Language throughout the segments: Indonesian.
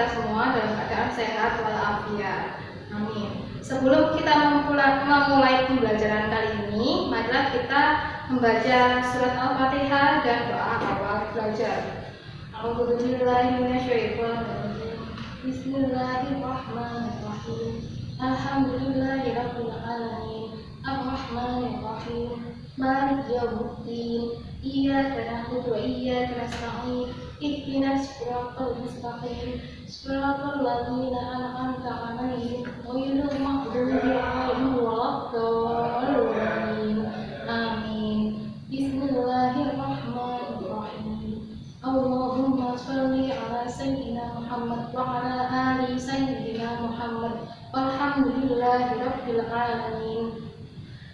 kita semua dalam keadaan sehat walafiat. Amin. Sebelum kita memulai pembelajaran kali ini, marilah kita membaca surat Al-Fatihah dan doa awal belajar. A'udzubillahiminasyaitonirrajim. Bismillahirrahmanirrahim. Alhamdulillahirabbil alamin. Ar-Rahmanirrahim. Maliki yaumiddin. Iyyaka na'budu wa iyyaka nasta'in. Ihdinas siratal mustaqim. Siratal ladzina an'amta 'alaihim ghairil maghdubi 'alaihim waladdallin. Amin. Bismillahirrahmanirrahim. Allahumma shalli ala sayyidina Muhammad wa ala ali sayyidina Muhammad. Walhamdulillahirabbil alamin.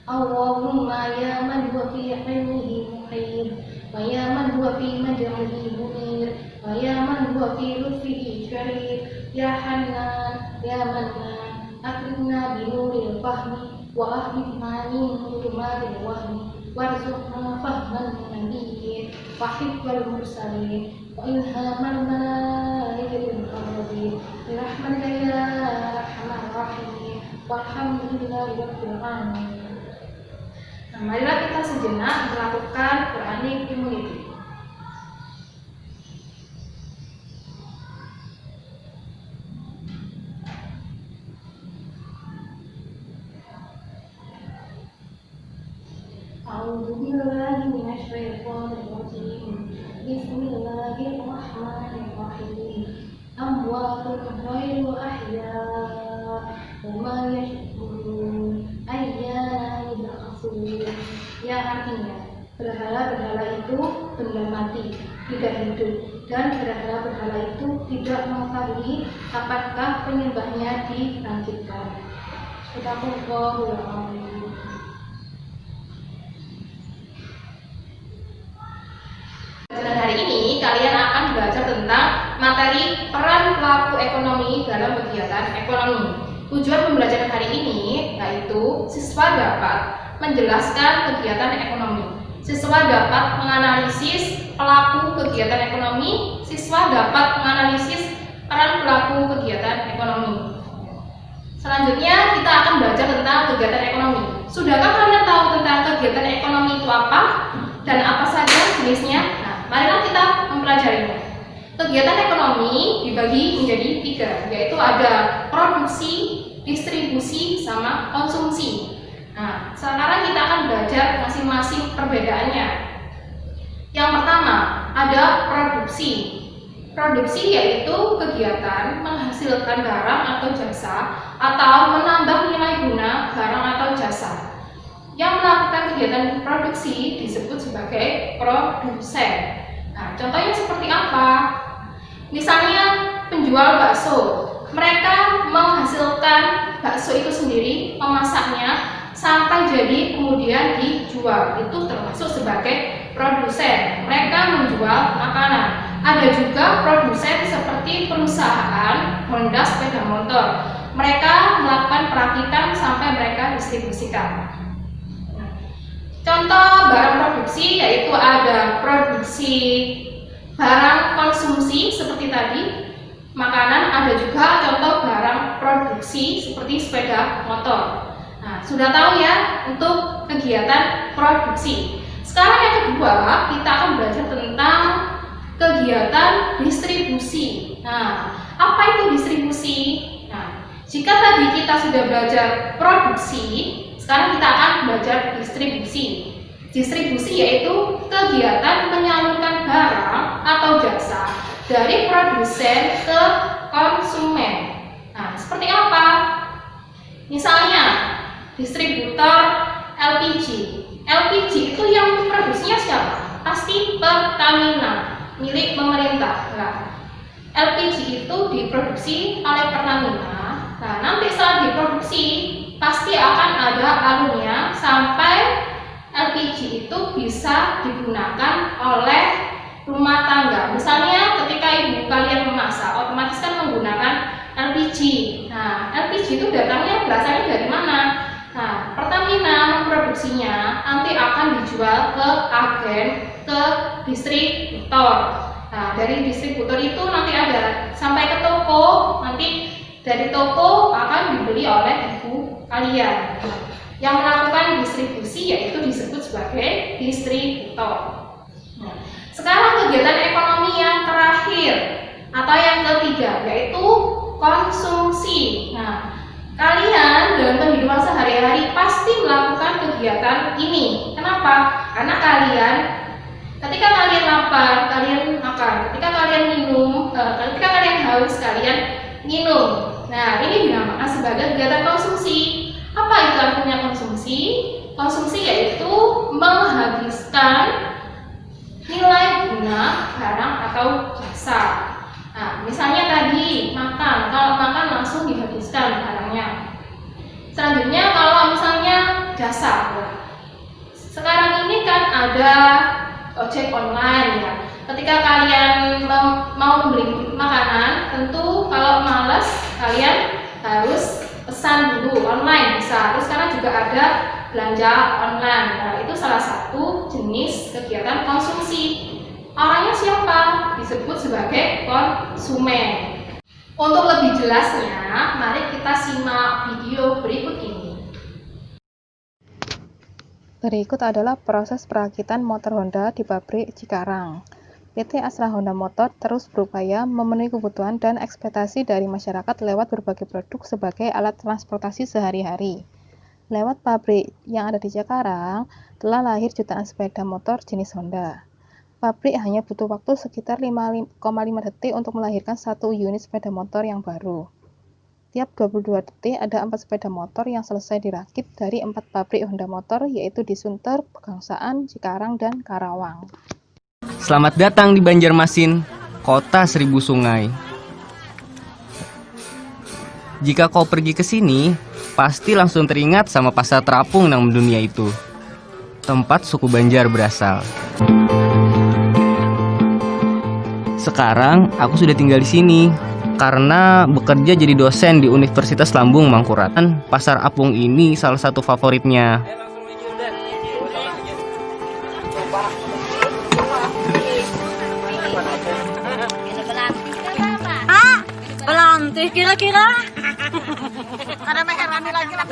Allahumma ya man huwa fi ilmihi muhit, wa ya man huwa fi majalihi munir, wa ya man huwa fi lutfihi syarif, ya Hannan, ya Mannan, akrimna bi nuril fahmi, wa ahbibna min hurmatil wahmi, warzuqna fahman nabiyyin, wa hibbal mursalin, wa ilhamal malaikatil muqarrabin, bi rahmatika ya arhamar rahimin, walhamdulillahi rabbil alamin. Marilah kita sejenak melakukan Quranic Immunity. A'udzubillahi minasyaitonirrajim. Bismillahirrahmanirrahim. Amwatun ghairu ahya wa ma yash'urun ayyana yub'atsun. Yang artinya berhala-berhala itu benda mati, tidak hidup, dan berhala-berhala itu tidak mengetahui apakah penyembahnya dibangkitkan. Subhanallahul azim. Pada hari ini kalian akan belajar tentang materi peran pelaku ekonomi dalam kegiatan ekonomi. Tujuan pembelajaran hari ini yaitu siswa dapat menjelaskan kegiatan ekonomi. Siswa dapat menganalisis pelaku kegiatan ekonomi. Siswa dapat menganalisis peran pelaku kegiatan ekonomi. Selanjutnya kita akan belajar tentang kegiatan ekonomi. Sudahkah kalian tahu tentang kegiatan ekonomi itu apa dan apa saja jenisnya? Nah, marilah kita mempelajarinya. Kegiatan ekonomi dibagi menjadi 3, yaitu ada produksi, distribusi, sama konsumsi. Nah, sekarang kita akan belajar masing-masing perbedaannya. Yang pertama, ada produksi. Produksi yaitu kegiatan menghasilkan barang atau jasa atau menambah nilai guna barang atau jasa. Yang melakukan kegiatan produksi disebut sebagai produsen. Nah, contohnya seperti apa? Misalnya penjual bakso. Mereka menghasilkan bakso itu sendiri, memasaknya sampai jadi kemudian dijual. Itu termasuk sebagai produsen. Mereka menjual makanan. Ada juga produsen seperti perusahaan Honda sepeda motor. Mereka melakukan perakitan sampai mereka distribusikan. Contoh barang produksi yaitu ada produksi barang konsumsi seperti tadi, makanan. Ada juga contoh barang produksi seperti sepeda motor. Nah, sudah tahu ya untuk kegiatan produksi. Sekarang yang kedua, kita akan belajar tentang kegiatan distribusi. Nah, apa itu distribusi? Nah, jika tadi kita sudah belajar produksi, sekarang kita akan belajar distribusi. Distribusi yaitu kegiatan menyalurkan barang atau jasa dari produsen ke konsumen. Nah, seperti apa? Misalnya, distributor LPG. LPG itu yang produksinya siapa? Pasti Pertamina, milik pemerintah. Nah, LPG itu diproduksi oleh Pertamina. Nah, nanti saat diproduksi pasti akan ada alurnya sampai LPG itu bisa digunakan oleh rumah tangga. Misalnya ketika ibu kalian memasak, otomatis kan menggunakan LPG. Nah, LPG itu datangnya berasalnya dari mana? Nah, Pertamina memproduksinya nanti akan dijual ke agen, ke distributor. Nah, dari distributor itu nanti ada sampai ke toko, dari toko akan dibeli oleh ibu kalian. Yang melakukan distribusi yaitu disebut sebagai distributor. Nah, sekarang kegiatan ekonomi yang terakhir atau yang ketiga yaitu konsumsi. Nah, kalian dalam kehidupan sehari-hari pasti melakukan kegiatan ini. Kenapa? Karena ketika kalian lapar, kalian makan. Ketika kalian minum, ketika kalian haus, kalian minum. Nah, ini dinamakan sebagai kegiatan konsumsi. Apa itu artinya konsumsi? Konsumsi yaitu menghabiskan nilai guna barang atau jasa. Nah, misalnya tadi makan, kalau makan langsung dihabiskan barangnya. Selanjutnya kalau misalnya jasa, sekarang ini kan ada ojek online ya. Ketika kalian mau membeli makanan, tentu kalau malas kalian harus pesan dulu online bisa. Terus sekarang juga ada belanja online. Nah, itu salah satu jenis kegiatan konsumsi. Orangnya siapa? Disebut sebagai konsumen. Untuk lebih jelasnya, mari kita simak video berikut ini. Berikut adalah proses perakitan motor Honda di pabrik Cikarang. PT Astra Honda Motor terus berupaya memenuhi kebutuhan dan ekspektasi dari masyarakat lewat berbagai produk sebagai alat transportasi sehari-hari. Lewat pabrik yang ada di Cikarang, telah lahir jutaan sepeda motor jenis Honda. Pabrik hanya butuh waktu sekitar 5,5 detik untuk melahirkan satu unit sepeda motor yang baru. Tiap 22 detik ada 4 sepeda motor yang selesai dirakit dari 4 pabrik Honda Motor, yaitu di Sunter, Pegangsaan, Cikarang, dan Karawang. Selamat datang di Banjarmasin, kota seribu sungai. Jika kau pergi ke sini, pasti langsung teringat sama pasar terapung yang mendunia itu. Tempat suku Banjar berasal. Sekarang aku sudah tinggal di sini karena bekerja jadi dosen di Universitas Lambung Mangkurat. Pasar apung ini salah satu favoritnya. Belanti kira-kira. Ada meherani lagi lah.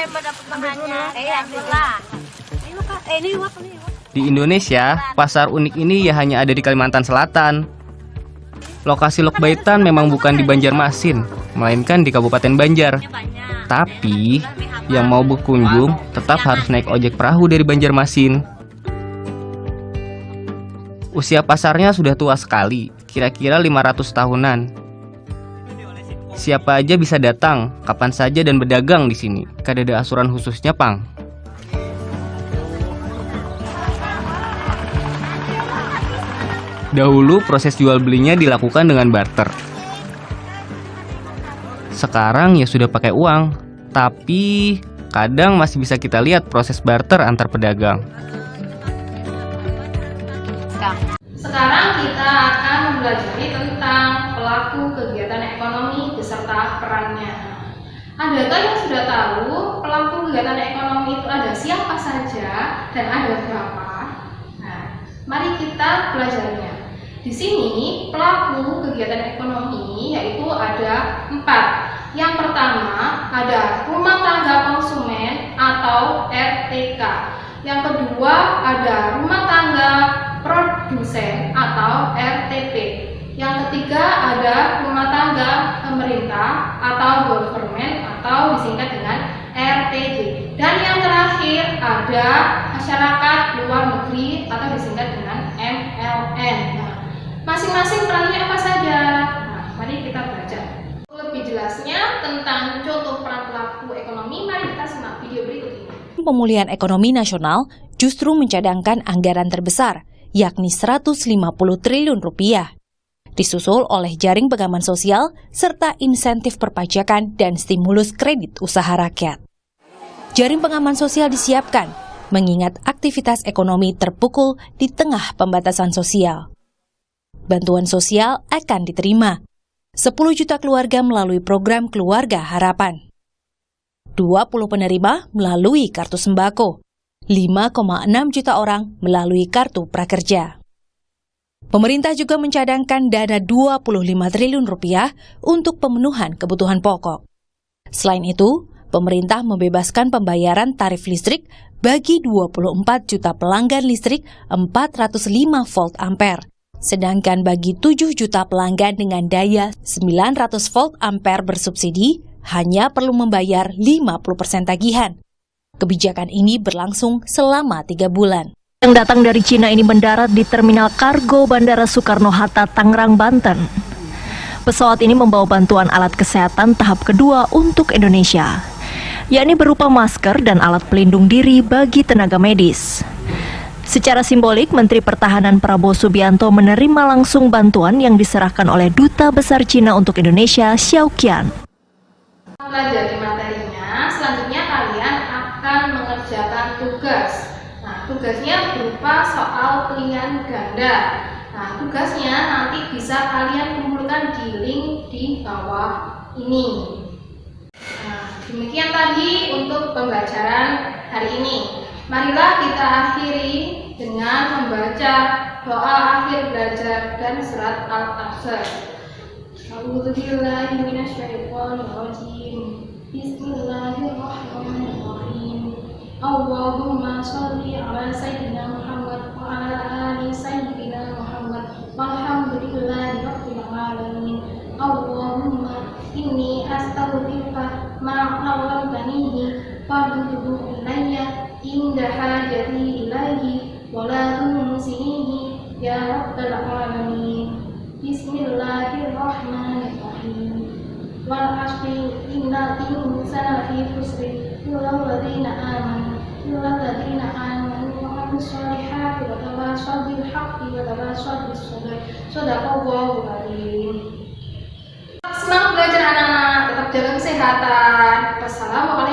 Mendapat bahannya. Alhamdulillah. Ini wak. Di Indonesia, pasar unik ini ya hanya ada di Kalimantan Selatan. Lokasi Lokbaitan memang bukan di Banjarmasin, melainkan di Kabupaten Banjar. Tapi, yang mau berkunjung tetap harus naik ojek perahu dari Banjarmasin. Usia pasarnya sudah tua sekali, kira-kira 500 tahunan. Siapa aja bisa datang, kapan saja dan berdagang di sini. Kadada asuran khususnya, Pang. Dahulu proses jual belinya dilakukan dengan barter. Sekarang ya sudah pakai uang, tapi kadang masih bisa kita lihat proses barter antar pedagang. Sekarang kita akan mempelajari tentang pelaku kegiatan ekonomi beserta perannya. Adakah yang sudah tahu pelaku kegiatan ekonomi itu ada siapa saja dan ada berapa? Nah, mari kita pelajarinya. Di sini pelaku kegiatan ekonomi yaitu ada 4. Yang pertama ada rumah tangga konsumen atau RTK. Yang kedua ada rumah tangga produsen atau RTP. Yang ketiga ada rumah tangga pemerintah atau government atau disingkat dengan RTG. Dan yang terakhir ada masyarakat luar negeri atau disingkat dengan MLN. Nah, masing-masing perannya apa saja? Nah, mari kita baca. Lebih jelasnya tentang contoh peran pelaku ekonomi, mari kita simak video berikut ini. Pemulihan ekonomi nasional justru mencadangkan anggaran terbesar, yakni 150 triliun rupiah. Disusul oleh jaring pengaman sosial serta insentif perpajakan dan stimulus kredit usaha rakyat. Jaring pengaman sosial disiapkan mengingat aktivitas ekonomi terpukul di tengah pembatasan sosial. Bantuan sosial akan diterima. 10 juta keluarga melalui program Keluarga Harapan. 20 penerima melalui kartu sembako. 5,6 juta orang melalui kartu prakerja. Pemerintah juga mencadangkan dana 25 triliun rupiah untuk pemenuhan kebutuhan pokok. Selain itu, pemerintah membebaskan pembayaran tarif listrik bagi 24 juta pelanggan listrik 405 volt ampere. Sedangkan bagi 7 juta pelanggan dengan daya 900 volt ampere bersubsidi, hanya perlu membayar 50% tagihan. Kebijakan ini berlangsung selama 3 bulan. Yang datang dari Cina ini mendarat di Terminal Kargo Bandara Soekarno-Hatta, Tangerang, Banten. Pesawat ini membawa bantuan alat kesehatan tahap kedua untuk Indonesia, yakni berupa masker dan alat pelindung diri bagi tenaga medis. Secara simbolik, Menteri Pertahanan Prabowo Subianto menerima langsung bantuan yang diserahkan oleh Duta Besar Cina untuk Indonesia, Xiao Qian. Pelajari materinya, selanjutnya kalian akan mengerjakan tugas. Tugasnya berupa soal pilihan ganda. Tugasnya nanti bisa kalian kumpulkan di link di bawah ini. Demikian tadi untuk pembelajaran hari ini. Marilah kita akhiri dengan membaca doa akhir belajar dan surat Al-Asr. A'udzubillahi minasyaitonirrajim. Bismillahirrahmanirrahim. Allahumma sholli ala sayyidina Muhammad wa ala ali sayyidina Muhammad walhamdulillahi rabbil alamin. Allahumma inni astaghfiruka ma 'allamtanihi fardhu ilayya inda hajati ilaihi wa la tunsinihi ya rabbal alamin. Bismillahirrahmanirrahim. Wal 'asri innal insana lafi khusr illa alladziina aamanu wa 'amilus sholihati wa tawassaw bil haqqi wa tawassaw bis sabr. Shadaqallahul 'azim. Semangat belajar anak-anak, tetap jaga kesehatan. Wassalamualaikum.